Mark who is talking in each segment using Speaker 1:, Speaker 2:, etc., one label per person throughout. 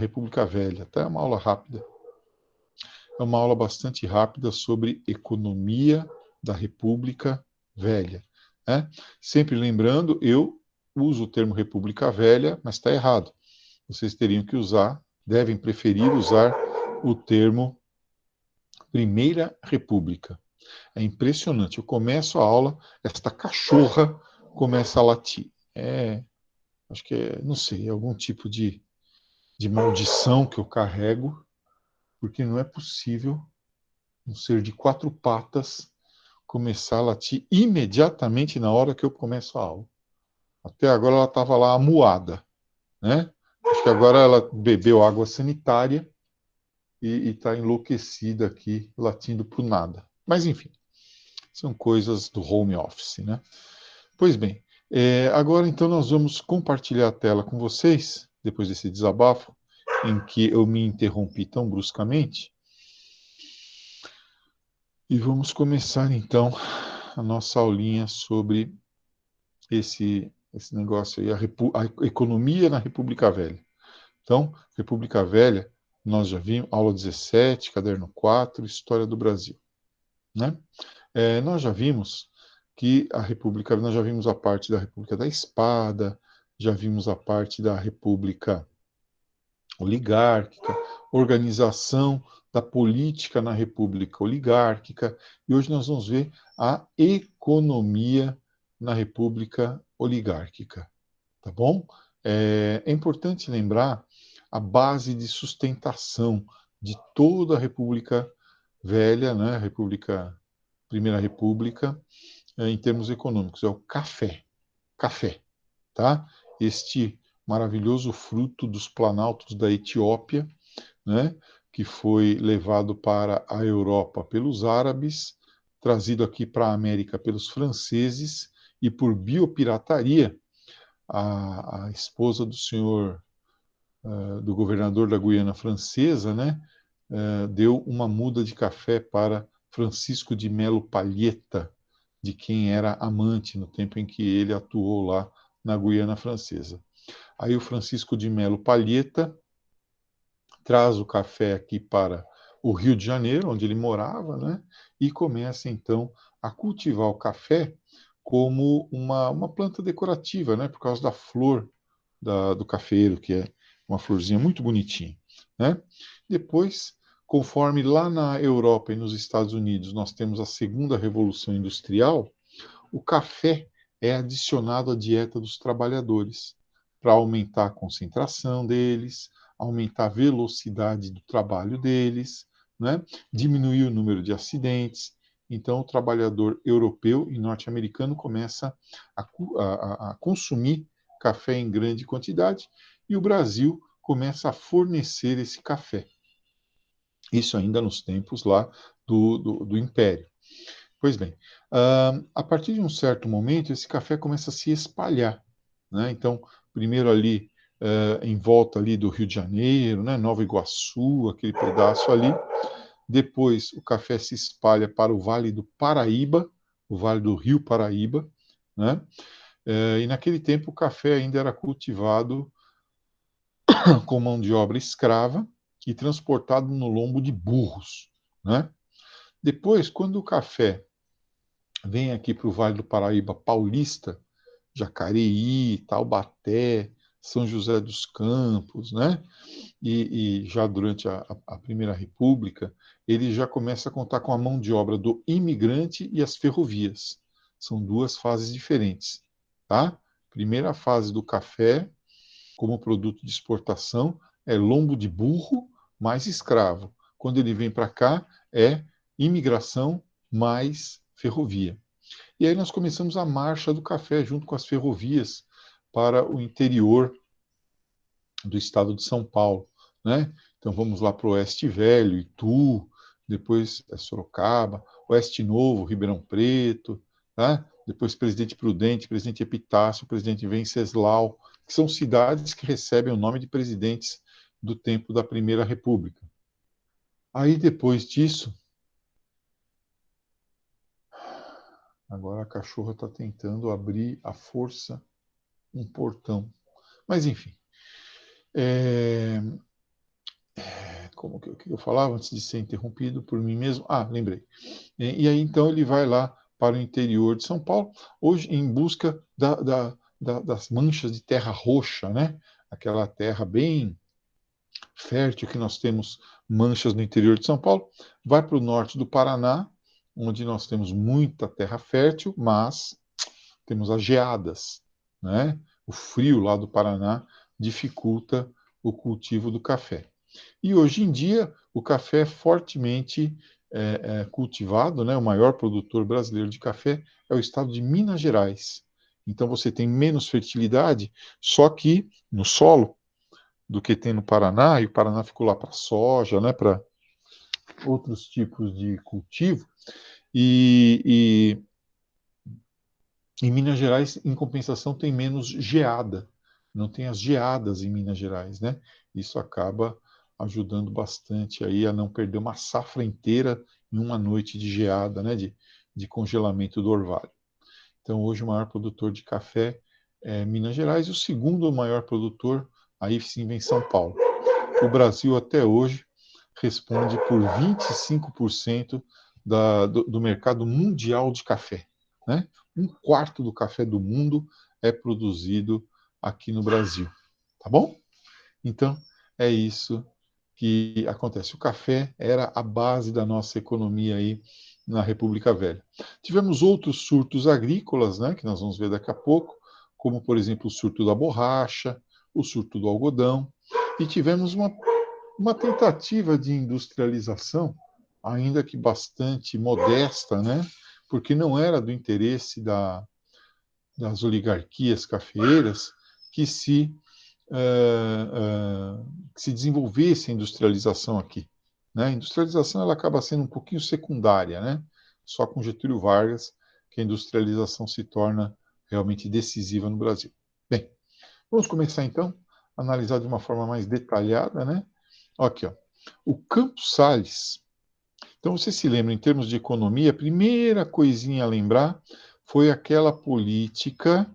Speaker 1: República Velha, tá? É uma aula rápida. É uma aula bastante rápida sobre economia da República Velha, né? Sempre lembrando, eu uso o termo República Velha, mas está errado. Vocês teriam que usar, devem preferir usar o termo Primeira República. É impressionante. Eu começo a aula, esta cachorra começa a latir. Acho que não sei, é algum tipo de maldição que eu carrego, porque não é possível um ser de quatro patas começar a latir imediatamente na hora que eu começo a aula. Até agora ela estava lá amuada, né? Acho que agora ela bebeu água sanitária e está enlouquecida aqui, latindo para o nada. Mas enfim, são coisas do home office, né? Pois bem, agora então nós vamos compartilhar a tela com vocês, depois desse desabafo, em que eu me interrompi tão bruscamente. E vamos começar então a nossa aulinha sobre esse negócio aí, a economia na República Velha. Então, República Velha, nós já vimos, aula 17, caderno 4, História do Brasil, né? Nós já vimos que a República, nós já vimos a parte da República da Espada, já vimos a parte da República Oligárquica, organização da política na República Oligárquica, e hoje nós vamos ver a economia na República Oligárquica, tá bom? É importante lembrar a base de sustentação de toda a República Velha, né, Primeira República, em termos econômicos, é o café. Café, tá? Este maravilhoso fruto dos planaltos da Etiópia, né, que foi levado para a Europa pelos árabes, trazido aqui para a América pelos franceses, e por biopirataria, a esposa do senhor, do governador da Guiana Francesa, né, deu uma muda de café para Francisco de Melo Palheta, de quem era amante no tempo em que ele atuou lá na Guiana Francesa. Aí o Francisco de Melo Palheta traz o café aqui para o Rio de Janeiro, onde ele morava, né? E começa então a cultivar o café como uma planta decorativa, né? Por causa da flor do cafeiro, que é uma florzinha muito bonitinha, né? Depois, conforme lá na Europa e nos Estados Unidos nós temos a segunda revolução industrial, o café é adicionado à dieta dos trabalhadores para aumentar a concentração deles, aumentar a velocidade do trabalho deles, né? Diminuir o número de acidentes. Então, o trabalhador europeu e norte-americano começa a consumir café em grande quantidade e o Brasil começa a fornecer esse café. Isso ainda nos tempos lá do Império. Pois bem, a partir de um certo momento, esse café começa a se espalhar, né? Então, primeiro ali, em volta ali do Rio de Janeiro, né? Nova Iguaçu, aquele pedaço ali. Depois, o café se espalha para o Vale do Paraíba, o Vale do Rio Paraíba, né? E naquele tempo, o café ainda era cultivado com mão de obra escrava e transportado no lombo de burros, né? Depois, quando o café vem aqui para o Vale do Paraíba Paulista, Jacareí, Taubaté, São José dos Campos, né? E já durante a Primeira República, ele já começa a contar com a mão de obra do imigrante e as ferrovias. São duas fases diferentes, tá? Primeira fase do café, como produto de exportação, é lombo de burro mais escravo. Quando ele vem para cá, é imigração mais ferrovia. E aí nós começamos a marcha do café junto com as ferrovias para o interior do estado de São Paulo, né? Então vamos lá para o Oeste Velho, Itu, depois Sorocaba, Oeste Novo, Ribeirão Preto, né? Depois Presidente Prudente, Presidente Epitácio, Presidente Venceslau, que são cidades que recebem o nome de presidentes do tempo da Primeira República. Aí depois disso, agora a cachorra está tentando abrir à força um portão. Mas enfim, é, o que eu falava antes de ser interrompido por mim mesmo? Ah, lembrei. E aí, então, ele vai lá para o interior de São Paulo, hoje em busca das manchas de terra roxa, né? Aquela terra bem fértil que nós temos manchas no interior de São Paulo, vai para o norte do Paraná, onde nós temos muita terra fértil, mas temos as geadas, né? O frio lá do Paraná dificulta o cultivo do café. E hoje em dia o café é fortemente cultivado, né? O maior produtor brasileiro de café é o estado de Minas Gerais. Então você tem menos fertilidade, só que no solo do que tem no Paraná, e o Paraná ficou lá para soja, né? Para outros tipos de cultivo. E em Minas Gerais, em compensação, tem menos geada. Não tem as geadas em Minas Gerais, né? Isso acaba ajudando bastante aí a não perder uma safra inteira em uma noite de geada, né? De congelamento do orvalho. Então, hoje o maior produtor de café é Minas Gerais e o segundo maior produtor, aí sim, vem São Paulo. O Brasil, até hoje, responde por 25% do mercado mundial de café, né? Um quarto do café do mundo é produzido aqui no Brasil, tá bom? Então, é isso que acontece. O café era a base da nossa economia aí na República Velha. Tivemos outros surtos agrícolas, né, que nós vamos ver daqui a pouco, como, por exemplo, o surto da borracha, o surto do algodão, e tivemos uma tentativa de industrialização, ainda que bastante modesta, né, porque não era do interesse das oligarquias cafeeiras que se desenvolvesse a industrialização aqui. Né? A industrialização ela acaba sendo um pouquinho secundária, né? Só com Getúlio Vargas que a industrialização se torna realmente decisiva no Brasil. Bem, vamos começar então a analisar de uma forma mais detalhada, né? Aqui, ó. O Campos Salles. Então, você se lembra, em termos de economia, a primeira coisinha a lembrar foi aquela política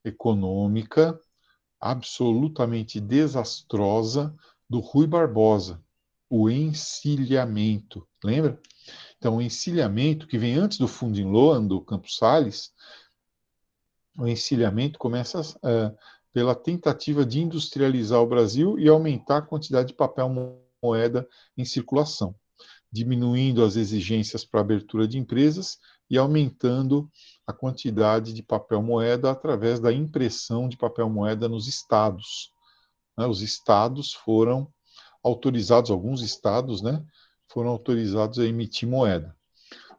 Speaker 1: econômica absolutamente desastrosa do Rui Barbosa, o encilhamento. Lembra? Então, o encilhamento, que vem antes do Funding do Campos Salles, o encilhamento começa pela tentativa de industrializar o Brasil e aumentar a quantidade de papel moeda em circulação, diminuindo as exigências para abertura de empresas e aumentando a quantidade de papel moeda através da impressão de papel moeda nos estados. Né? Os estados foram autorizados, alguns estados, né, foram autorizados a emitir moeda.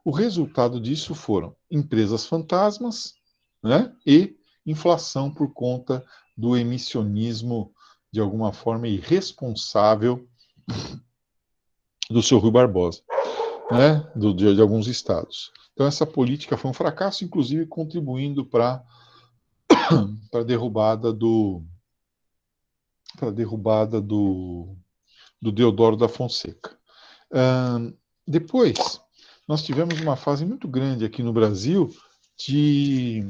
Speaker 1: O resultado disso foram empresas fantasmas, né, e inflação por conta do emissionismo, de alguma forma, irresponsável do seu Rui Barbosa, né, de alguns estados. Então, essa política foi um fracasso, inclusive contribuindo para a derrubada do Deodoro da Fonseca. Depois, nós tivemos uma fase muito grande aqui no Brasil de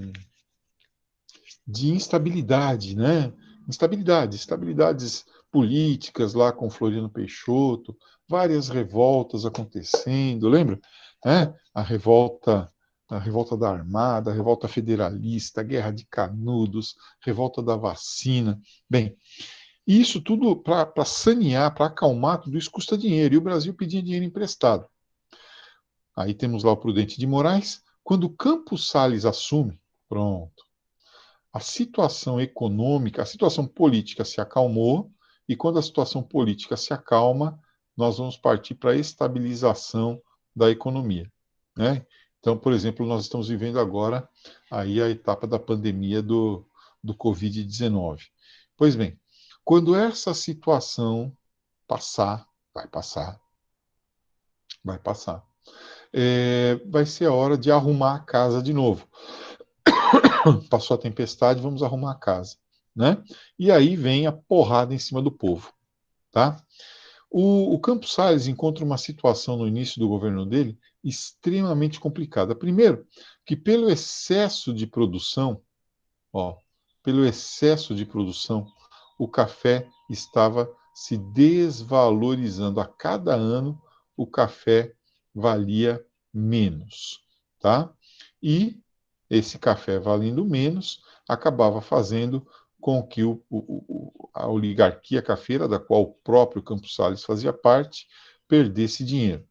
Speaker 1: instabilidade, né? Estabilidades políticas lá com Floriano Peixoto, várias revoltas acontecendo, lembra? A revolta da Armada, a revolta federalista, a Guerra de Canudos, revolta da vacina. Bem, isso tudo para sanear, para acalmar, tudo isso custa dinheiro. E o Brasil pedia dinheiro emprestado. Aí temos lá o Prudente de Moraes. Quando o Campos Salles assume, pronto, a situação econômica, a situação política se acalmou, e quando a situação política se acalma, nós vamos partir para a estabilização da economia. Né? Então, por exemplo, nós estamos vivendo agora aí a etapa da pandemia do Covid-19. Pois bem, quando essa situação passar, vai passar, vai ser a hora de arrumar a casa de novo. Passou a tempestade, vamos arrumar a casa. Né? E aí vem a porrada em cima do povo. Tá? O Campos Salles encontra uma situação no início do governo dele extremamente complicada. Primeiro, que pelo excesso de produção, o café estava se desvalorizando. A cada ano, o café valia menos, tá? E esse café valendo menos acabava fazendo com que a oligarquia cafeira, da qual o próprio Campos Salles fazia parte, perdesse dinheiro.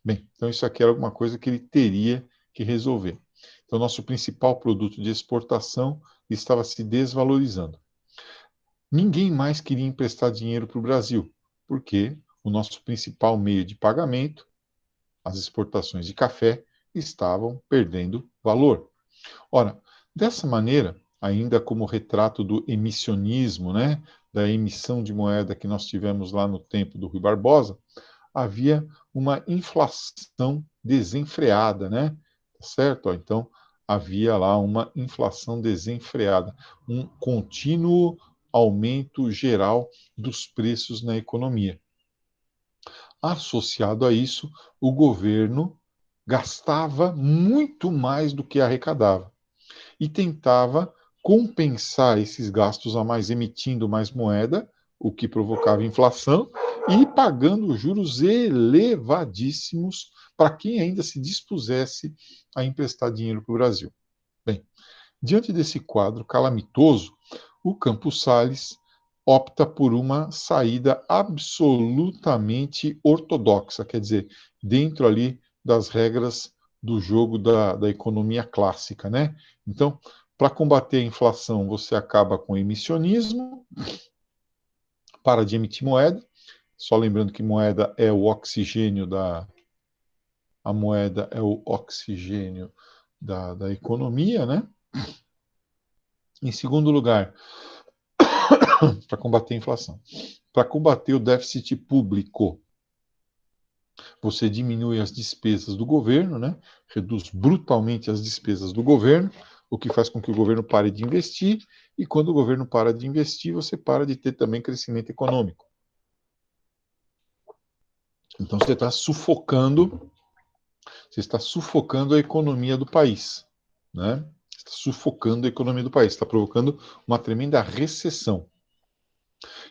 Speaker 1: Bem, então isso aqui era alguma coisa que ele teria que resolver. Então, nosso principal produto de exportação estava se desvalorizando. Ninguém mais queria emprestar dinheiro para o Brasil, porque o nosso principal meio de pagamento, as exportações de café, estavam perdendo valor. Ora, dessa maneira, ainda como retrato do emissionismo, né, da emissão de moeda que nós tivemos lá no tempo do Rui Barbosa, havia uma inflação desenfreada, né? Certo? Então, havia lá uma inflação desenfreada, um contínuo aumento geral dos preços na economia. Associado a isso, o governo gastava muito mais do que arrecadava e tentava compensar esses gastos a mais, emitindo mais moeda, o que provocava inflação, e pagando juros elevadíssimos para quem ainda se dispusesse a emprestar dinheiro para o Brasil. Bem, diante desse quadro calamitoso, o Campos Salles opta por uma saída absolutamente ortodoxa, quer dizer, dentro ali das regras do jogo da economia clássica, né? Então, para combater a inflação, você acaba com o emissionismo, para de emitir moeda, só lembrando que moeda é o oxigênio a moeda é o oxigênio da economia, né? Em segundo lugar, para combater a inflação. Para combater o déficit público, você diminui as despesas do governo, né? Reduz brutalmente as despesas do governo, o que faz com que o governo pare de investir, e quando o governo para de investir, você para de ter também crescimento econômico. Então você está sufocando a economia do país, né? Está sufocando a economia do país, está provocando uma tremenda recessão.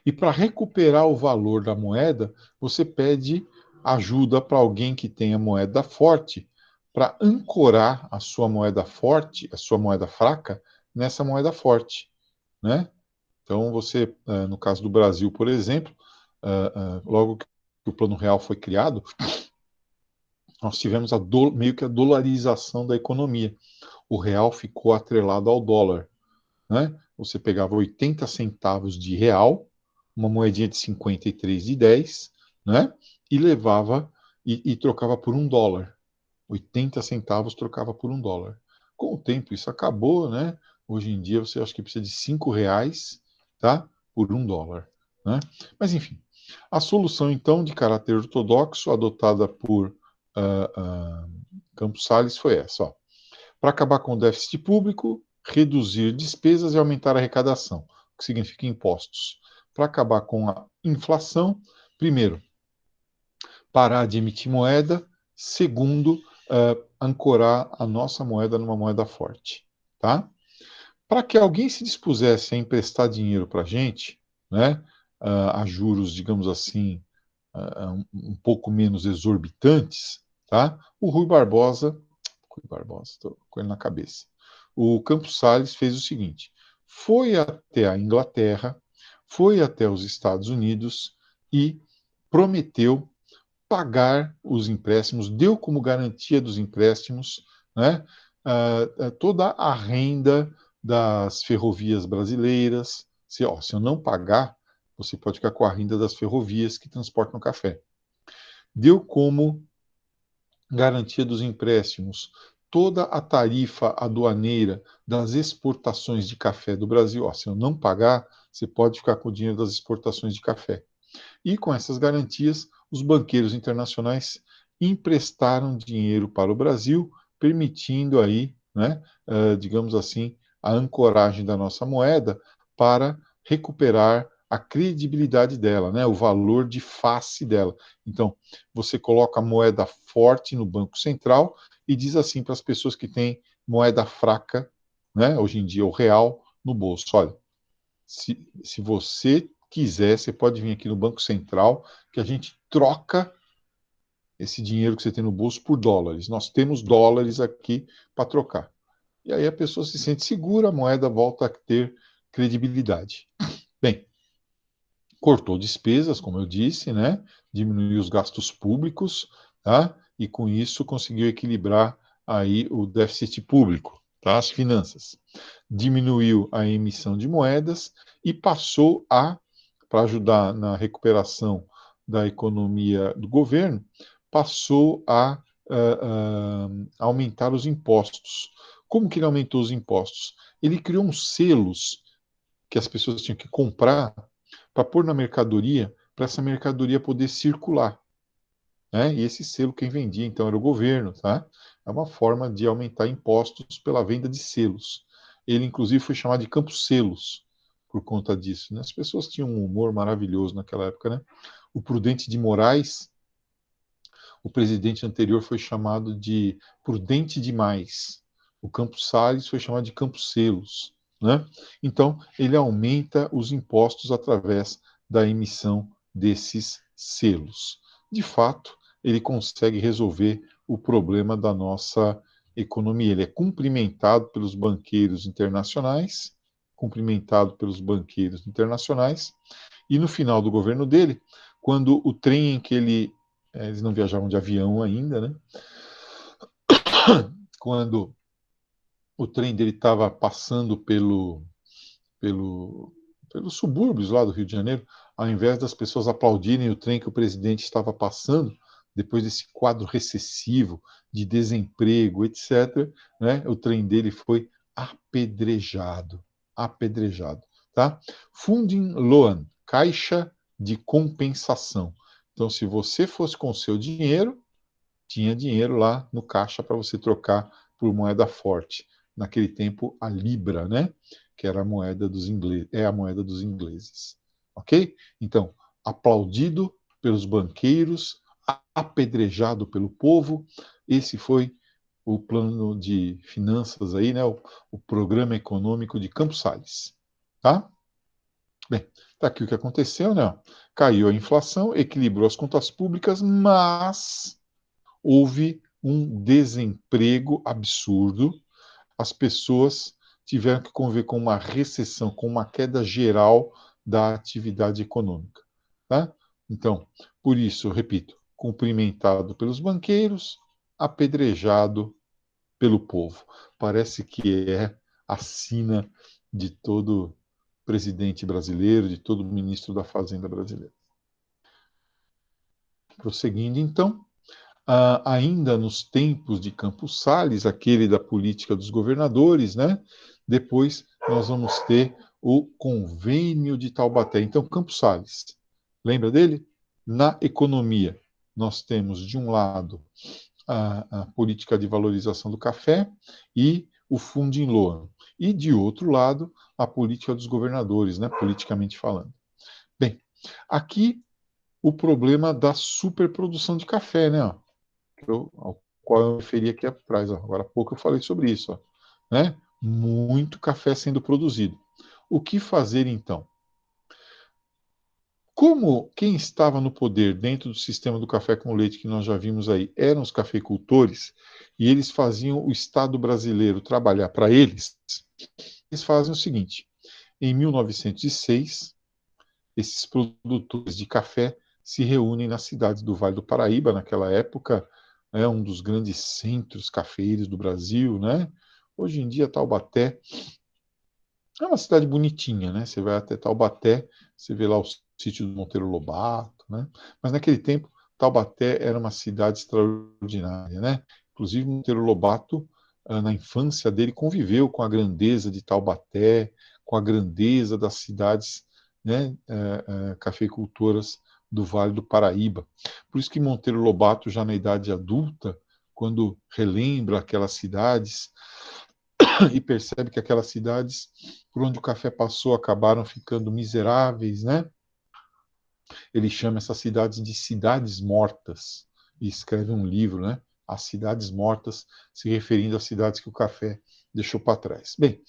Speaker 1: E para recuperar o valor da moeda, você pede ajuda para alguém que tenha moeda forte, para ancorar a sua moeda forte, a sua moeda fraca, nessa moeda forte, né? Então você, no caso do Brasil, por exemplo, logo que o Plano Real foi criado, nós tivemos meio que a dolarização da economia. O real ficou atrelado ao dólar, né? Você pegava 80 centavos de real, uma moedinha de 53 de 10, né? E levava e trocava por $1. 80 centavos trocava por $1. Com o tempo isso acabou, né? Hoje em dia você acha que precisa de R$ 5, tá? Por $1, né? Mas enfim, a solução então de caráter ortodoxo adotada por Campos Salles foi essa, ó. Para acabar com o déficit público, reduzir despesas e aumentar a arrecadação, o que significa impostos. Para acabar com a inflação, primeiro, parar de emitir moeda. Segundo, ancorar a nossa moeda numa moeda forte. Tá? Para que alguém se dispusesse a emprestar dinheiro para a gente, né, a juros, digamos assim, um pouco menos exorbitantes, tá? O Rui Barbosa, estou com ele na cabeça. O Campos Salles fez o seguinte: foi até a Inglaterra, foi até os Estados Unidos e prometeu pagar os empréstimos, deu como garantia dos empréstimos, né, toda a renda das ferrovias brasileiras. Se eu não pagar, você pode ficar com a renda das ferrovias que transportam café. Deu como garantia dos empréstimos toda a tarifa aduaneira das exportações de café do Brasil. Se eu não pagar, você pode ficar com o dinheiro das exportações de café. E com essas garantias, os banqueiros internacionais emprestaram dinheiro para o Brasil, permitindo aí, né, digamos assim, a ancoragem da nossa moeda para recuperar a credibilidade dela, né, o valor de face dela. Então, você coloca a moeda forte no Banco Central e diz assim para as pessoas que têm moeda fraca, né, hoje em dia o real, no bolso: olha, se você quiser, você pode vir aqui no Banco Central, que a gente troca esse dinheiro que você tem no bolso por dólares. Nós temos dólares aqui para trocar. E aí a pessoa se sente segura, a moeda volta a ter credibilidade. Bem, cortou despesas, como eu disse, né? Diminuiu os gastos públicos, tá? E com isso conseguiu equilibrar aí o déficit público, tá? As finanças. Diminuiu a emissão de moedas e passou a, para ajudar na recuperação da economia do governo, passou a aumentar os impostos. Como que ele aumentou os impostos? Ele criou uns selos que as pessoas tinham que comprar para pôr na mercadoria, para essa mercadoria poder circular, né? E esse selo quem vendia então era o governo, tá? É uma forma de aumentar impostos pela venda de selos. Ele inclusive foi chamado de Campos Selos por conta disso, né? As pessoas tinham um humor maravilhoso naquela época, né? O Prudente de Moraes, o presidente anterior, foi chamado de Prudente demais. O Campos Salles foi chamado de Campos Selos, né? Então, ele aumenta os impostos através da emissão desses selos. De fato, ele consegue resolver o problema da nossa economia. Ele é cumprimentado pelos banqueiros internacionais, e no final do governo dele, quando o trem em que eles não viajavam de avião ainda, né? Quando o trem dele estava passando pelo, pelos subúrbios lá do Rio de Janeiro, ao invés das pessoas aplaudirem o trem que o presidente estava passando, depois desse quadro recessivo de desemprego, etc., né, o trem dele foi apedrejado. Apedrejado. Tá? Funding Loan, caixa de compensação. Então, se você fosse com o seu dinheiro, tinha dinheiro lá no caixa para você trocar por moeda forte. Naquele tempo, a libra, né? Que era a moeda dos ingleses, é a moeda dos ingleses. Ok? Então, aplaudido pelos banqueiros, apedrejado pelo povo, esse foi o plano de finanças aí, né? O programa econômico de Campos Salles. Tá? Bem, tá aqui o que aconteceu, né? Caiu a inflação, equilibrou as contas públicas, mas houve um desemprego absurdo, as pessoas tiveram que conviver com uma recessão, com uma queda geral da atividade econômica. Tá? Então, por isso, eu repito, cumprimentado pelos banqueiros, apedrejado pelo povo. Parece que é a sina de todo presidente brasileiro, de todo ministro da Fazenda brasileiro. Prosseguindo, então, ainda nos tempos de Campos Salles, aquele da política dos governadores, né? Depois nós vamos ter o Convênio de Taubaté. Então, Campos Salles, lembra dele? Na economia, nós temos, de um lado, a política de valorização do café e o Funding Loan. E, de outro lado, a política dos governadores, né? Politicamente falando. Bem, aqui o problema da superprodução de café, né? Ao qual eu me referi aqui atrás. Ó. Agora há pouco eu falei sobre isso. Ó, né? Muito café sendo produzido. O que fazer então? Como quem estava no poder dentro do sistema do café com leite que nós já vimos aí eram os cafeicultores e eles faziam o Estado brasileiro trabalhar para eles, eles fazem o seguinte: em 1906, esses produtores de café se reúnem nas cidades do Vale do Paraíba, naquela época, é um dos grandes centros cafeeiros do Brasil, né? Hoje em dia, Taubaté é uma cidade bonitinha, né? Você vai até Taubaté, você vê lá o sítio do Monteiro Lobato, né? Mas naquele tempo, Taubaté era uma cidade extraordinária, né? Inclusive, Monteiro Lobato, na infância dele, conviveu com a grandeza de Taubaté, com a grandeza das cidades, né, cafeicultoras do Vale do Paraíba. Por isso que Monteiro Lobato, já na idade adulta, quando relembra aquelas cidades, e percebe que aquelas cidades por onde o café passou acabaram ficando miseráveis, né? Ele chama essas cidades de cidades mortas e escreve um livro, né? As cidades mortas, se referindo às cidades que o café deixou para trás. Bem,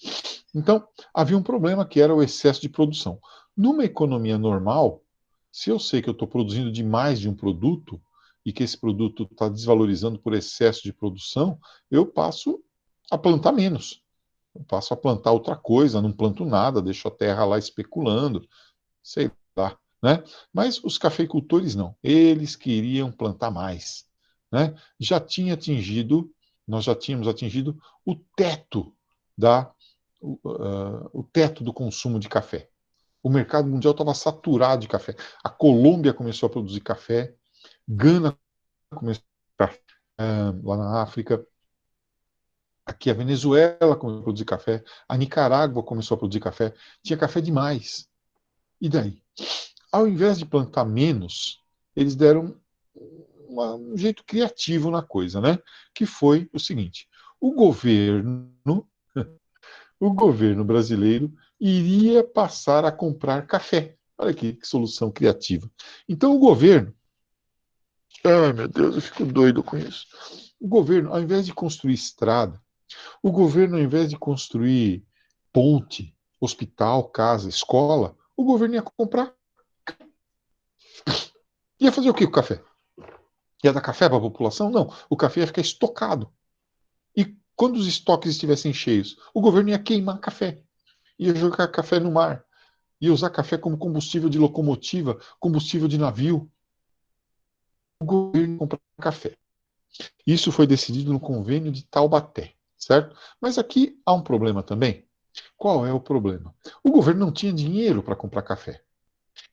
Speaker 1: então havia um problema que era o excesso de produção. Numa economia normal, se eu sei que eu estou produzindo demais de um produto e que esse produto está desvalorizando por excesso de produção, eu passo a plantar menos. Eu passo a plantar outra coisa, não planto nada, deixo a terra lá especulando, sei lá, né? Mas os cafeicultores não, eles queriam plantar mais, né? Já tinha atingido, nós já tínhamos atingido o teto o teto do consumo de café. O mercado mundial estava saturado de café. A Colômbia começou a produzir café, Gana começou a produzir café, lá na África. Aqui a Venezuela começou a produzir café, a Nicarágua começou a produzir café. Tinha café demais. E daí? Ao invés de plantar menos, eles deram um jeito criativo na coisa, né? Que foi o seguinte: o governo, o governo brasileiro iria passar a comprar café. Olha que solução criativa. Então o governo, ai meu Deus, eu fico doido com isso. O governo, ao invés de construir estrada, o governo, ao invés de construir ponte, hospital, casa, escola, o governo ia comprar. Ia fazer o que com o café? Ia dar café para a população? Não. O café ia ficar estocado. E quando os estoques estivessem cheios, o governo ia queimar café. Ia jogar café no mar. Ia usar café como combustível de locomotiva, combustível de navio. O governo comprar café. Isso foi decidido no convênio de Taubaté, certo? Mas aqui há um problema também. Qual é o problema? O governo não tinha dinheiro para comprar café.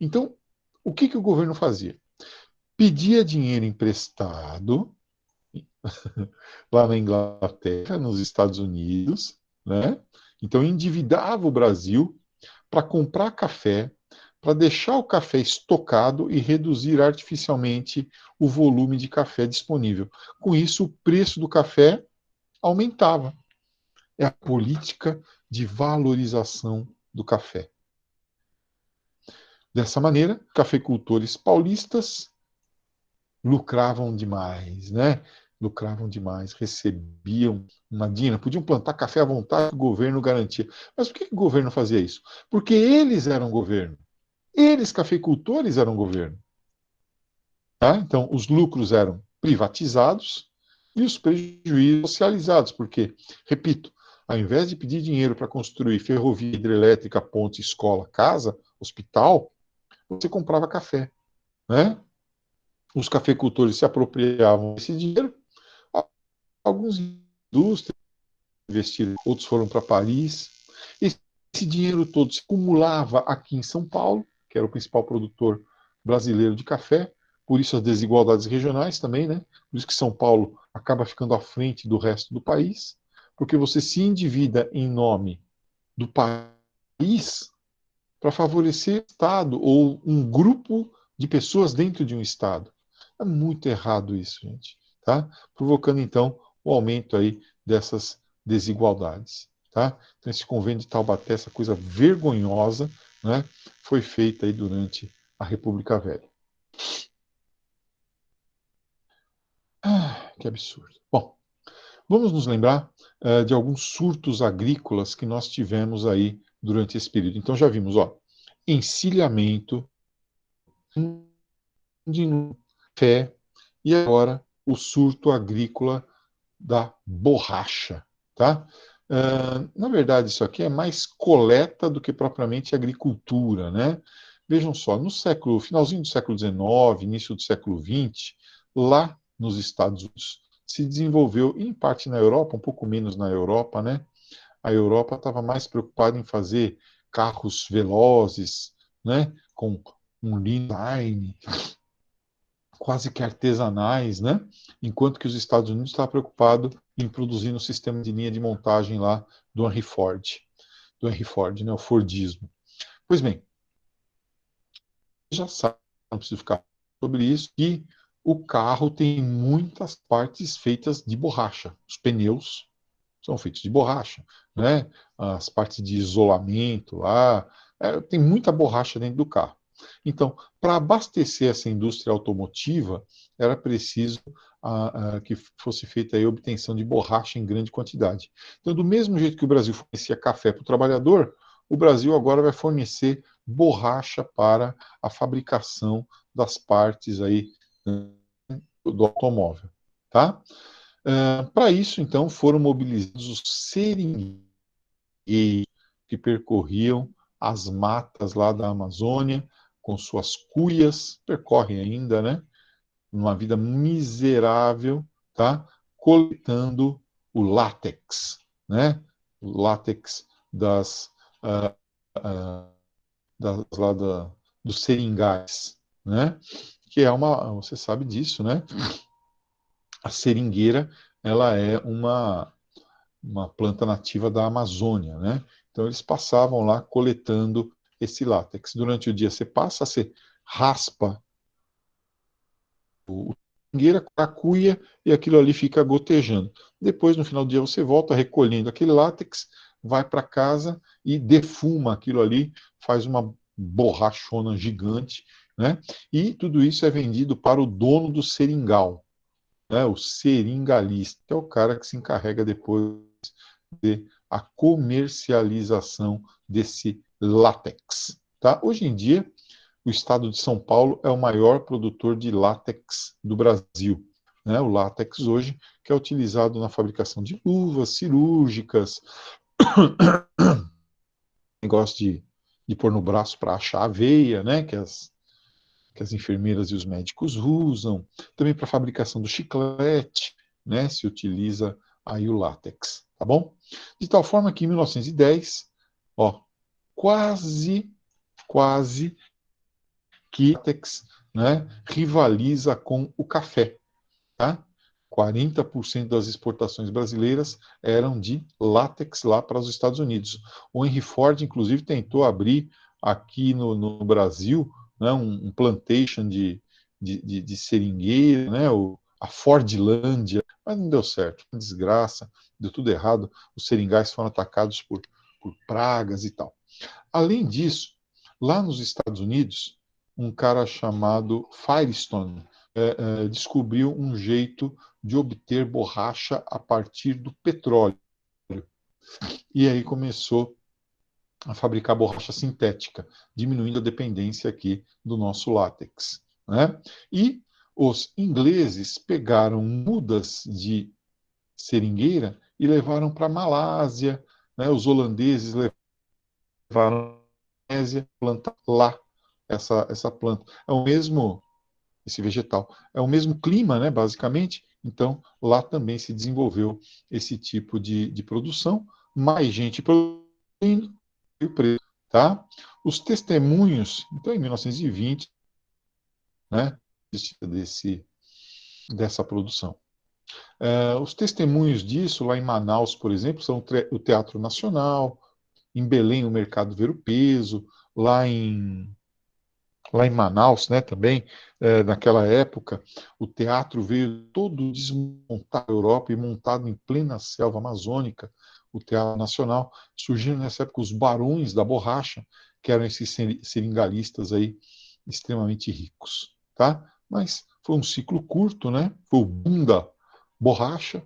Speaker 1: Então, o que o governo fazia? Pedia dinheiro emprestado lá na Inglaterra, nos Estados Unidos, né? Então endividava o Brasil para comprar café, para deixar o café estocado e reduzir artificialmente o volume de café disponível. Com isso, o preço do café aumentava. É a política de valorização do café. Dessa maneira, cafeicultores paulistas lucravam demais, né? Lucravam demais, recebiam uma dina, podiam plantar café à vontade, o governo garantia. Mas por que o governo fazia isso? Porque eles eram governo. Eles, cafeicultores, eram governo. Tá? Então, os lucros eram privatizados e os prejuízos socializados, porque, repito, ao invés de pedir dinheiro para construir ferrovia hidrelétrica, ponte, escola, casa, hospital, você comprava café. Né? Os cafeicultores se apropriavam desse dinheiro, alguns indústrias investiram, outros foram para Paris. Esse dinheiro todo se acumulava aqui em São Paulo, que era o principal produtor brasileiro de café, por isso as desigualdades regionais também, né? Por isso que São Paulo acaba ficando à frente do resto do país, porque você se endivida em nome do país para favorecer o Estado ou um grupo de pessoas dentro de um Estado. É muito errado isso, gente, tá? Provocando então o aumento aí dessas desigualdades, tá? Então esse convênio de Taubaté, essa coisa vergonhosa, né, foi feita aí durante a República Velha. Que absurdo. Bom, vamos nos lembrar de alguns surtos agrícolas que nós tivemos aí durante esse período. Então já vimos, ó, encilhamento, de fé e agora o surto agrícola da borracha, tá? Na verdade, isso aqui é mais coleta do que propriamente agricultura, né? Vejam só, no finalzinho do século XIX, início do século XX, lá nos Estados Unidos, se desenvolveu, em parte na Europa, um pouco menos na Europa, né? A Europa estava mais preocupada em fazer carros velozes, né? Com um lean line, quase que artesanais, né? Enquanto que os Estados Unidos está preocupado em produzir um sistema de linha de montagem lá do Henry Ford, né? O Fordismo. Pois bem, já sabe, não preciso ficar sobre isso, que o carro tem muitas partes feitas de borracha. Os pneus são feitos de borracha, né? As partes de isolamento lá, tem muita borracha dentro do carro. Então, para abastecer essa indústria automotiva, era preciso que fosse feita a obtenção de borracha em grande quantidade. Então, do mesmo jeito que o Brasil fornecia café para o trabalhador, o Brasil agora vai fornecer borracha para a fabricação das partes aí do automóvel, tá? Para isso, então, foram mobilizados os seringueiros que percorriam as matas lá da Amazônia com suas cuias, percorrem ainda, né? Numa vida miserável, tá? Coletando o látex, né? O látex ah, ah, lá dos seringais, né? Que é você sabe disso, né? A seringueira, ela é uma planta nativa da Amazônia, né? Então eles passavam lá coletando esse látex. Durante o dia você passa, você raspa o seringueira com a cuia e aquilo ali fica gotejando. Depois, no final do dia, você volta recolhendo aquele látex, vai para casa e defuma aquilo ali, faz uma borrachona gigante, né? E tudo isso é vendido para o dono do seringal, né? O seringalista, que é o cara que se encarrega depois de a comercialização desse látex, tá? Hoje em dia, o estado de São Paulo é o maior produtor de látex do Brasil. Né? O látex hoje, que é utilizado na fabricação de luvas cirúrgicas, negócio de pôr no braço para achar a veia, né? Que as enfermeiras e os médicos usam, também para a fabricação do chiclete, né? Se utiliza aí o látex, tá bom? De tal forma que em 1910, ó, quase, quase que látex, né, rivaliza com o café, tá? 40% das exportações brasileiras eram de látex lá para os Estados Unidos. O Henry Ford, inclusive, tentou abrir aqui no Brasil, né, um plantation de seringueira, né, a Fordlândia, mas não deu certo, uma desgraça, deu tudo errado, os seringais foram atacados por pragas e tal. Além disso, lá nos Estados Unidos, um cara chamado Firestone descobriu um jeito de obter borracha a partir do petróleo. E aí começou a fabricar borracha sintética, diminuindo a dependência aqui do nosso látex. Né? E os ingleses pegaram mudas de seringueira e levaram para a Malásia, né? Os holandeses levaram para a Indonésia, plantar lá essa planta. É o mesmo, esse vegetal. É o mesmo clima, né, basicamente. Então, lá também se desenvolveu esse tipo de produção. Mais gente produzindo e o preço, tá? Os testemunhos, então, em 1920, né, dessa produção. Os testemunhos disso, lá em Manaus, por exemplo, são o Teatro Nacional, em Belém, o Mercado Ver o Peso, lá em lá em Manaus, né, também, naquela época, o teatro veio todo desmontado da Europa e montado em plena selva amazônica, o Teatro Nacional. Surgiram nessa época os barões da borracha, que eram esses seringalistas aí extremamente ricos, tá? Mas foi um ciclo curto, né? Foi o boom da borracha,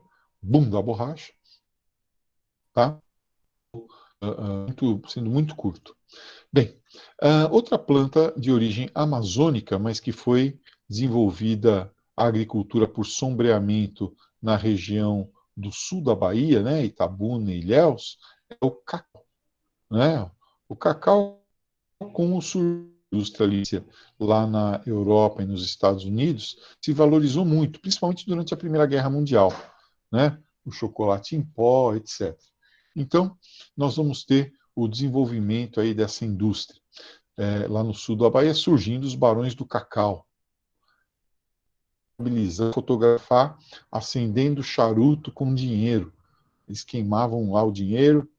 Speaker 1: tá? Sendo muito curto. Bem, outra planta de origem amazônica, mas que foi desenvolvida a agricultura por sombreamento na região do sul da Bahia, né, Itabuna e Ilhéus, é o cacau. Né? O cacau, com o surgimento da indústria lá na Europa e nos Estados Unidos, se valorizou muito, principalmente durante a Primeira Guerra Mundial. Né? O chocolate em pó, etc. Então, nós vamos ter o desenvolvimento aí dessa indústria. Lá no sul da Bahia, surgindo os barões do cacau, fotografar, acendendo charuto com dinheiro. Eles queimavam lá o dinheiro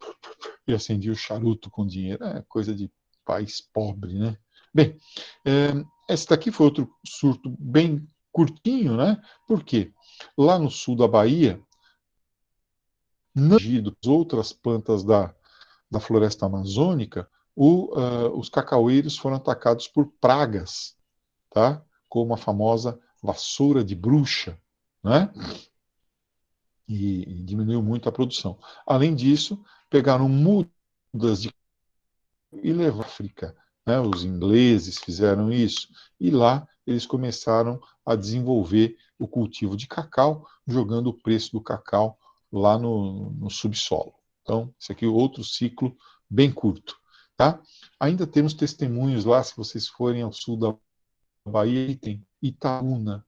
Speaker 1: e acendiam o charuto com dinheiro. É coisa de país pobre, né? Bem, esse daqui foi outro surto bem curtinho, né? Por quê? Lá no sul da Bahia, não as outras plantas da floresta amazônica, os cacaueiros foram atacados por pragas, tá? Como a famosa vassoura de bruxa, né? E diminuiu muito a produção. Além disso, pegaram mudas de e levaram à África. né? Os ingleses fizeram isso, e lá eles começaram a desenvolver o cultivo de cacau, jogando o preço do cacau lá no subsolo. Então, esse aqui é outro ciclo bem curto. Tá? Ainda temos testemunhos lá, se vocês forem ao sul da Bahia, visitem Itaúna,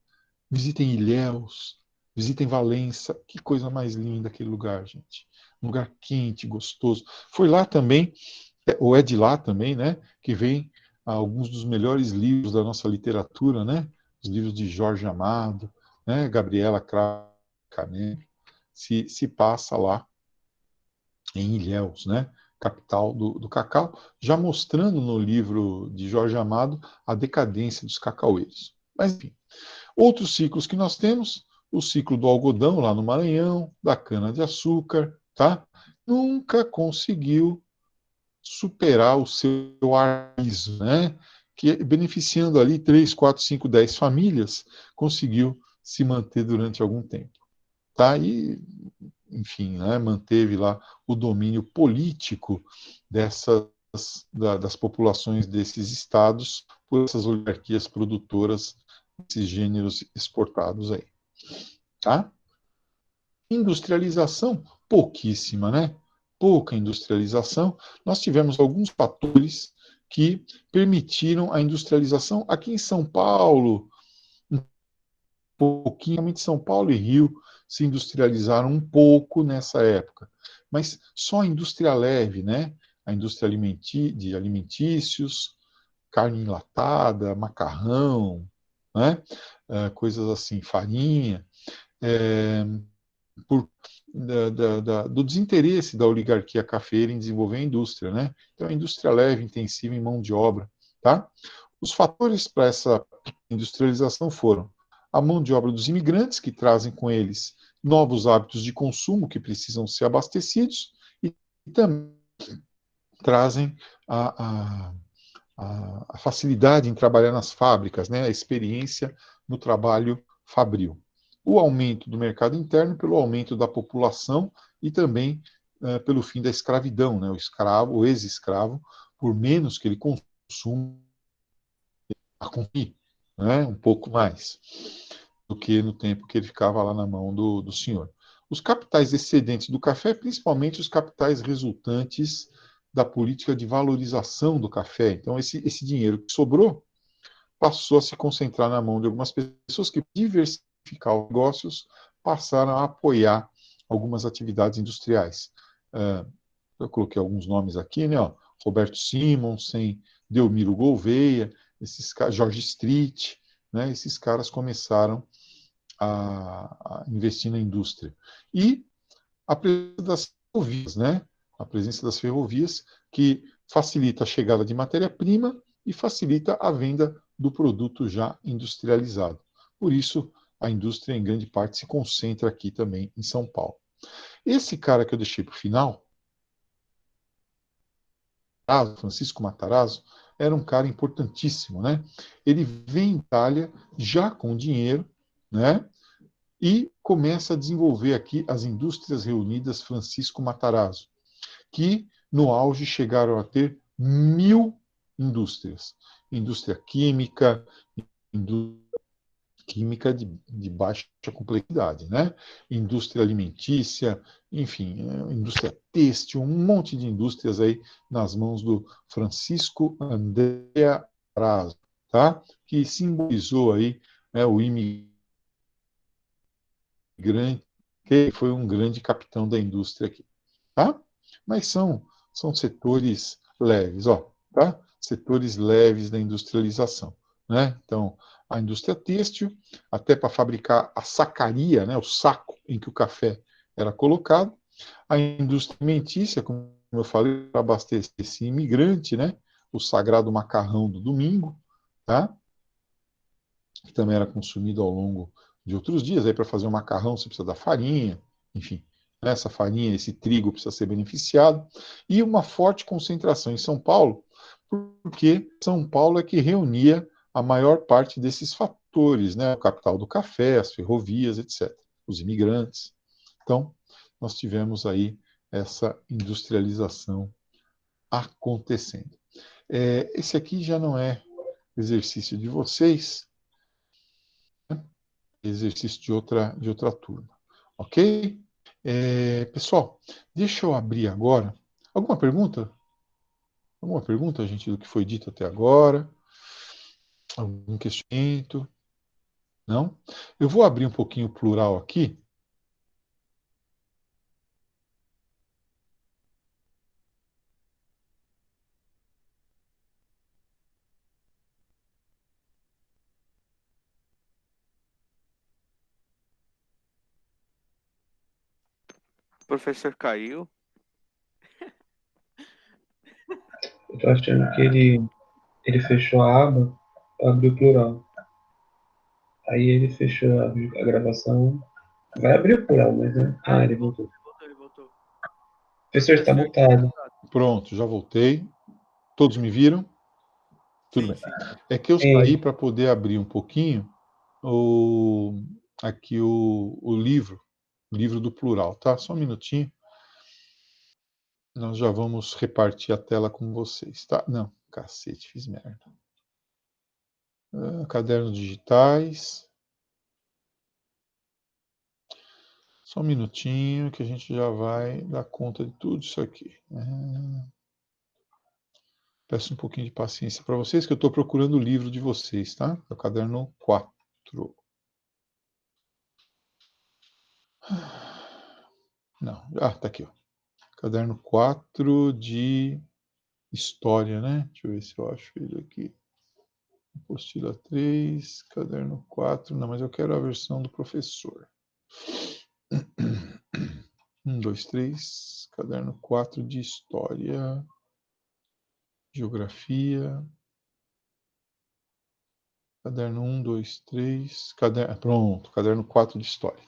Speaker 1: visitem Ilhéus, visitem Valença. Que coisa mais linda aquele lugar, gente. Um lugar quente, gostoso. Foi lá também, ou é de lá também, né, que vem alguns dos melhores livros da nossa literatura, né? Os livros de Jorge Amado, né, Gabriela Cravo Canelli, se passa lá em Ilhéus, né? Capital do cacau, já mostrando no livro de Jorge Amado a decadência dos cacaueiros. Mas, enfim, outros ciclos que nós temos, o ciclo do algodão lá no Maranhão, da cana-de-açúcar, tá? Nunca conseguiu superar o seu arizo, né? Que beneficiando ali 3, 4, 5, 10 famílias, conseguiu se manter durante algum tempo. Tá? E enfim, né, manteve lá o domínio político dessas, das populações desses estados por essas oligarquias produtoras, esses gêneros exportados aí. Tá? Industrialização, pouquíssima, né? Pouca industrialização. Nós tivemos alguns fatores que permitiram a industrialização aqui em São Paulo, pouquinho, realmente São Paulo e Rio se industrializaram um pouco nessa época, mas só a indústria leve, né? A indústria de alimentícios, carne enlatada, macarrão, né? Coisas assim, farinha, é, por, do desinteresse da oligarquia cafeira em desenvolver a indústria, né? Então, a indústria leve, intensiva em mão de obra, tá? Os fatores para essa industrialização foram a mão de obra dos imigrantes, que trazem com eles novos hábitos de consumo que precisam ser abastecidos, e também trazem a facilidade em trabalhar nas fábricas, né, a experiência no trabalho fabril. O aumento do mercado interno pelo aumento da população e também pelo fim da escravidão, né, o escravo, o ex-escravo, por menos que ele consuma, a consumir, né, um pouco mais do que no tempo que ele ficava lá na mão do senhor. Os capitais excedentes do café, principalmente os capitais resultantes da política de valorização do café. Então, esse dinheiro que sobrou passou a se concentrar na mão de algumas pessoas que, diversificar os negócios, passaram a apoiar algumas atividades industriais. Eu coloquei alguns nomes aqui, né? Ó, Roberto Simonsen, Delmiro Gouveia, George Street, né? Esses caras começaram a investir na indústria. E a presença das ferrovias, né? A presença das ferrovias que facilita a chegada de matéria-prima e facilita a venda do produto já industrializado. Por isso, a indústria, em grande parte, se concentra aqui também em São Paulo. Esse cara que eu deixei para o final, Francisco Matarazzo, era um cara importantíssimo, né? Ele vem em Itália já com dinheiro, né? E começa a desenvolver aqui as Indústrias Reunidas Francisco Matarazzo, que no auge chegaram a ter 1.000 indústrias. Indústria química, indústria química de baixa complexidade, né? Indústria alimentícia, enfim, indústria têxtil, um monte de indústrias aí nas mãos do Francisco Andrea Matarazzo, tá? Que simbolizou aí, né, o imigrante, que foi um grande capitão da indústria aqui, tá? Mas são setores leves, ó, tá? Setores leves da industrialização, né? Então, a indústria têxtil, até para fabricar a sacaria, né, o saco em que o café era colocado, a indústria alimentícia, como eu falei, para abastecer esse imigrante, né, o sagrado macarrão do domingo, tá? Que também era consumido ao longo de outros dias. Aí, para fazer um macarrão, você precisa da farinha, enfim, né, essa farinha, esse trigo precisa ser beneficiado. E uma forte concentração em São Paulo, porque São Paulo é que reunia a maior parte desses fatores, né, o capital do café, as ferrovias, etc., os imigrantes. Então, nós tivemos aí essa industrialização acontecendo. Esse aqui já não é exercício de vocês, né? Exercício de outra turma. Ok? Pessoal, deixa eu abrir agora. Alguma pergunta? Alguma pergunta, gente, do que foi dito até agora? Algum questionamento? Não? Eu vou abrir um pouquinho o plural aqui.
Speaker 2: O professor caiu.
Speaker 3: Eu tô achando que ele fechou a aba para abrir o plural. Aí ele fechou a gravação. Vai abrir o plural, mas né? Ah, ele voltou.
Speaker 2: Ele voltou.
Speaker 3: O professor está
Speaker 2: Professor,
Speaker 3: mutado.
Speaker 1: Pronto, já voltei. Todos me viram? Tudo
Speaker 2: sim,
Speaker 1: bem.
Speaker 2: sim.
Speaker 1: É que eu saí
Speaker 3: Sim.
Speaker 1: para poder abrir um pouquinho o, aqui o livro do plural, tá? Só um minutinho. Nós já vamos repartir a tela com vocês, tá? Não, cacete, fiz merda. Cadernos digitais. Só um minutinho que a gente já vai dar conta de tudo isso aqui. Peço um pouquinho de paciência para vocês, que eu estou procurando o livro de vocês, tá? É o caderno 4. Não, tá aqui, ó. Caderno 4 de História, né? Deixa eu ver se eu acho ele aqui. Apostila 3, caderno 4. Não, mas eu quero a versão do professor. 1, 2, 3, caderno 4 de História, Geografia. Caderno 1, 2, 3. Pronto, caderno 4 de História.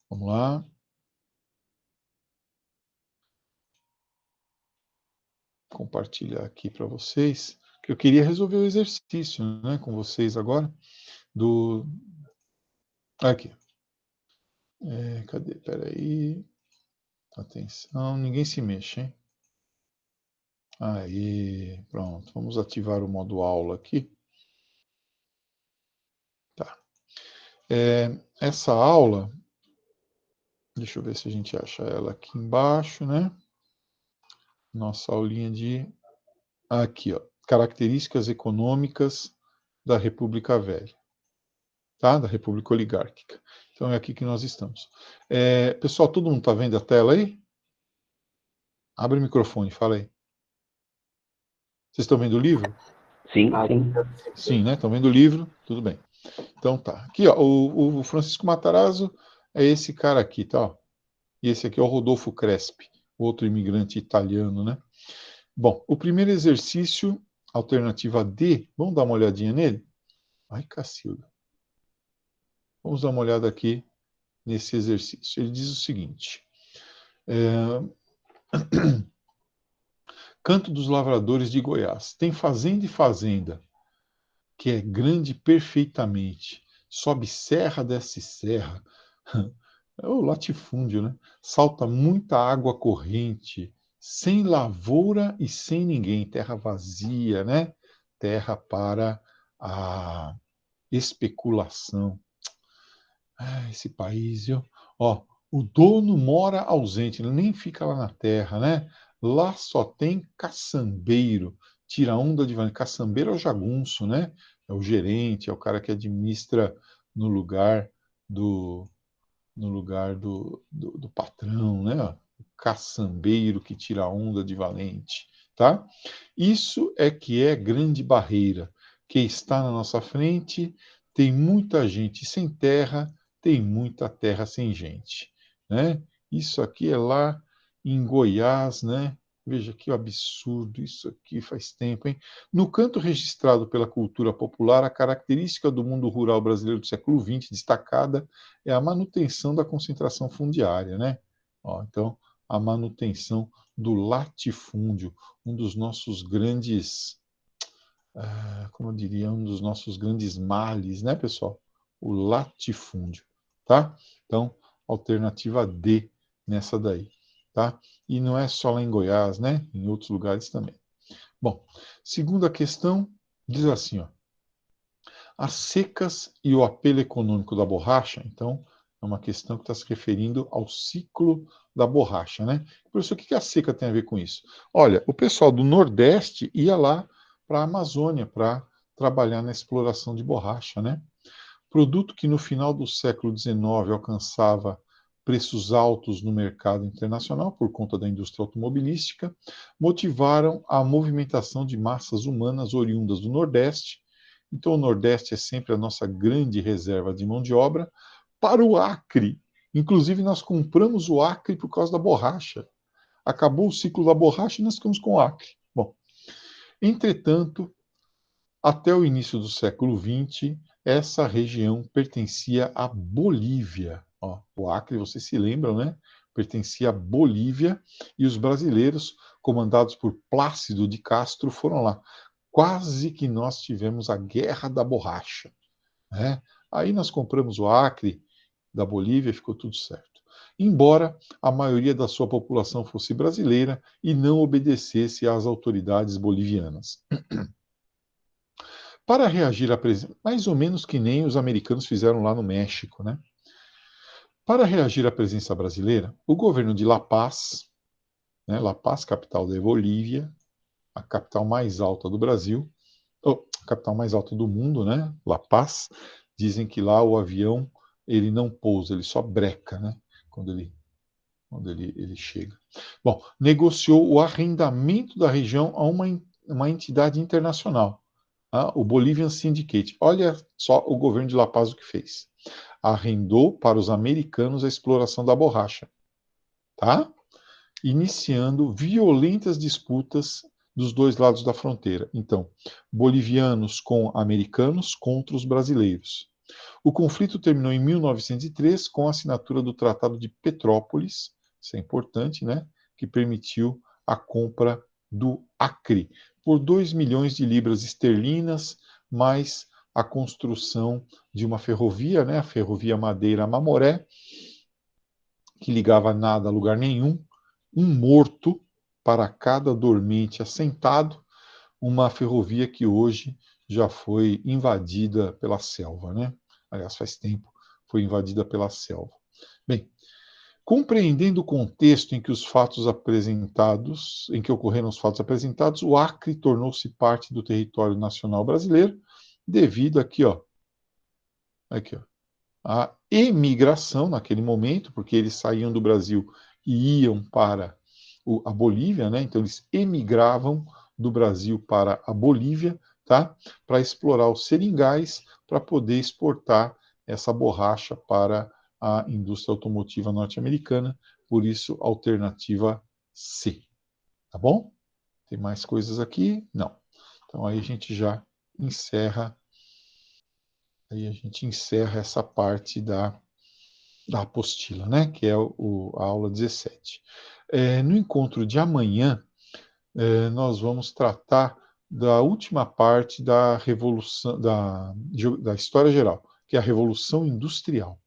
Speaker 1: Vamos lá. Compartilhar aqui para vocês, que eu queria resolver o exercício, né, com vocês agora, aqui. Cadê? Peraí. Atenção, ninguém se mexe, hein? Aí, pronto. Vamos ativar o modo aula aqui. Tá. Essa aula, deixa eu ver se a gente acha ela aqui embaixo, né? Nossa aulinha de... Aqui, ó. Características econômicas da República Velha. Tá? Da República Oligárquica. Então é aqui que nós estamos. Pessoal, todo mundo está vendo a tela aí? Abre o microfone, fala aí. Vocês estão vendo o livro?
Speaker 4: Sim, sim.
Speaker 1: Sim, né? Estão vendo o livro? Tudo bem. Então tá. Aqui, ó, o Francisco Matarazzo é esse cara aqui, tá? Ó. E esse aqui é o Rodolfo Crespi, outro imigrante italiano, né? Bom, o primeiro exercício, alternativa D, vamos dar uma olhadinha nele? Ai, Cacilda. Vamos dar uma olhada aqui nesse exercício. Ele diz o seguinte: Canto dos Lavradores de Goiás. Tem fazenda e fazenda, que é grande perfeitamente. Sobe serra, desce serra. É o latifúndio, né? Salta muita água corrente, sem lavoura e sem ninguém. Terra vazia, né? Terra para a especulação. Esse país, viu? Ó, o dono mora ausente, ele nem fica lá na terra, né? Lá só tem caçambeiro, tira onda de vanilla. Caçambeiro é o jagunço, né? É o gerente, é o cara que administra no lugar do, no lugar do patrão, né? O caçambeiro que tira onda de valente, tá? Isso é que é grande barreira, que está na nossa frente, tem muita gente sem terra, tem muita terra sem gente, né? Isso aqui é lá em Goiás, né? Veja que absurdo, isso aqui faz tempo, hein? No canto registrado pela cultura popular, a característica do mundo rural brasileiro do século XX, destacada, é a manutenção da concentração fundiária, né? Ó, então, a manutenção do latifúndio, um dos nossos grandes, como eu diria, um dos nossos grandes males, né, pessoal? O latifúndio, tá? Então, alternativa D nessa daí. tá? E não é só lá em Goiás, né? Em outros lugares também. Bom, segunda questão diz assim, ó. As secas e o apelo econômico da borracha, então, é uma questão que está se referindo ao ciclo da borracha, né? Professor, o que a seca tem a ver com isso? Olha, o pessoal do Nordeste ia lá para a Amazônia para trabalhar na exploração de borracha, né? Produto que no final do século XIX alcançava preços altos no mercado internacional por conta da indústria automobilística, motivaram a movimentação de massas humanas oriundas do Nordeste. Então, o Nordeste é sempre a nossa grande reserva de mão de obra para o Acre. Inclusive, nós compramos o Acre por causa da borracha. Acabou o ciclo da borracha e nós ficamos com o Acre. Bom, entretanto, até o início do século XX, essa região pertencia à Bolívia. Ó, o Acre, vocês se lembram, né? Pertencia à Bolívia e os brasileiros, comandados por Plácido de Castro, foram lá. Quase que nós tivemos a Guerra da Borracha, né? Aí nós compramos o Acre da Bolívia e ficou tudo certo. Embora a maioria da sua população fosse brasileira e não obedecesse às autoridades bolivianas. Para reagir à presença, mais ou menos que nem os americanos fizeram lá no México, né? Para reagir à presença brasileira, o governo de La Paz, né, La Paz, capital da Bolívia, a capital mais alta do Brasil, ou a capital mais alta do mundo, né? La Paz, dizem que lá o avião ele não pousa, ele só breca, né? Quando ele chega. Bom, negociou o arrendamento da região a uma entidade internacional, o Bolivian Syndicate. Olha só o governo de La Paz o que fez. Arrendou para os americanos a exploração da borracha, tá? Iniciando violentas disputas dos dois lados da fronteira. Então, bolivianos com americanos contra os brasileiros. O conflito terminou em 1903 com a assinatura do Tratado de Petrópolis, isso é importante, né? Que permitiu a compra do Acre por 2 milhões de libras esterlinas, mais a construção de uma ferrovia, né? A ferrovia Madeira-Mamoré, que ligava nada a lugar nenhum, um morto para cada dormente assentado, uma ferrovia que hoje já foi invadida pela selva, né? Aliás, faz tempo foi invadida pela selva. Bem, compreendendo o contexto em que os fatos apresentados, em que ocorreram os fatos apresentados, o Acre tornou-se parte do território nacional brasileiro devido aqui, ó, a emigração naquele momento, porque eles saíam do Brasil e iam para a Bolívia, né? Então eles emigravam do Brasil para a Bolívia, tá? Para explorar os seringais, para poder exportar essa borracha para a indústria automotiva norte-americana, por isso alternativa C. Tá bom? Tem mais coisas aqui? Não. Então aí a gente já encerra, essa parte da apostila, né? Que é a aula 17. No encontro de amanhã, nós vamos tratar da última parte da revolução, da história geral, que é a Revolução Industrial.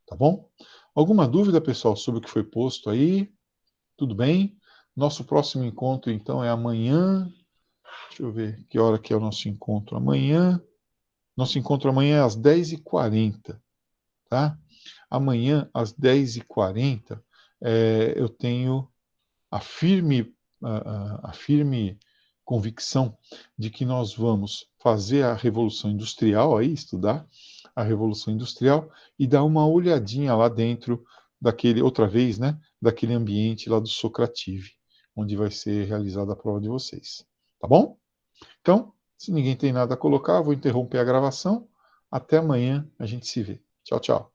Speaker 1: Tá bom? Alguma dúvida, pessoal, sobre o que foi posto aí? Tudo bem? Nosso próximo encontro, então, é amanhã. Deixa eu ver que hora que é o nosso encontro amanhã. Nosso encontro amanhã é às 10h40, tá? Amanhã, às 10h40, eu tenho a firme convicção de que nós vamos fazer a Revolução Industrial, aí, estudar a Revolução Industrial e dar uma olhadinha lá dentro outra vez, né, daquele ambiente lá do Socrative, onde vai ser realizada a prova de vocês. Tá bom? Então, se ninguém tem nada a colocar, vou interromper a gravação. Até amanhã, a gente se vê. Tchau, tchau.